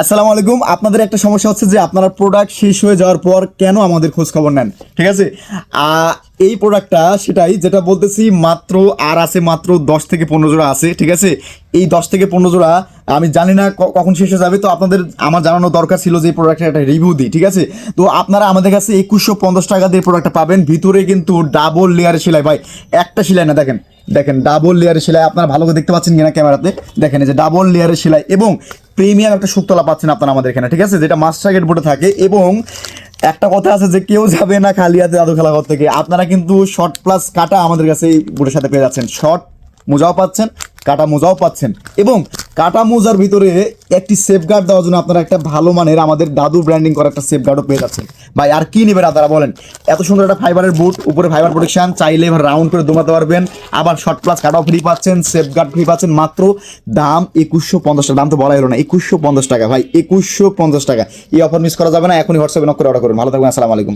আসসালামু আলাইকুম। আপনাদের একটা সমস্যা হচ্ছে যে আপনারা প্রোডাক্ট শেষ হয়ে যাওয়ার পর কেন আমাদের খোঁজ খবর নেন, ঠিক আছে? এই প্রোডাক্টটা সেটাই যেটা বলতেছি, মাত্র আর আছে মাত্র 10 থেকে 15 জোড়া আছে, ঠিক আছে? এই 10 থেকে 15 জোড়া আমি জানি না কখন শেষ হয়ে যাবে, তো আপনাদের আমার জানানো দরকার ছিল যে এই প্রোডাক্টের একটা রিভিউ দিই, ঠিক আছে? তো আপনারা আমাদের কাছে 2150 টাকা দিয়ে প্রোডাক্টটা পাবেন। ভিতরে কিন্তু ডাবল লেয়ারের সেলাই ভাই, একটা সেলাই না, দেখেন দেখেন ডাবল লেয়ারের সেলাই। আপনারা ভালো করে দেখতে পাচ্ছেন কিনা ক্যামেরাতে, দেখেন এই যে ডাবল লেয়ারের সেলাই এবং প্রিমিয়াম একটা শুকতলা পাচ্ছেন আপনারা আমাদের এখানে, ঠিক আছে? যেটা মাস্টার টার্গেট বোর্ডে থাকে। এবং একটা কথা আছে যে কেউ যাবে না খালি হাতে দাদু খেলাঘর থেকে। আপনারা কিন্তু শর্ট প্লাস কাটা আমাদের কাছে এই বোর্ডের সাথে পেয়ে যাচ্ছেন, শর্ট মোজাও পাচ্ছেন, কাটা মোজাও পাচ্ছেন। এবং কাটা মোজার ভিতরে একটি সেফগার্ড দেওয়ার জন্য আপনারা একটা ভালো মানের আমাদের দাদু ব্র্যান্ডিং করা একটা সেফগার্ডও পেয়ে যাচ্ছেন। ভাই আর কি নেবেন আপনারা বলেন? এত সুন্দর একটা ফাইবারের বুট, উপরে ফাইবার প্রোটেকশন, চাইলে এবার রাউন্ড করে দৌড়াতে পারবেন। আবার শর্ট প্লাস কাটাও ফ্রি পাচ্ছেন, সেফগার্ড ফ্রি পাচ্ছেন। মাত্র দাম 2150 টাকা। দাম তো বলা হলো না, 2150 টাকা ভাই, 2150 টাকা। এই অফার মিস করা যাবে না। এখনই হোয়াটসঅ্যাপে নক করে অর্ডার করুন। ভালো থাকবেন, আসসালামু আলাইকুম।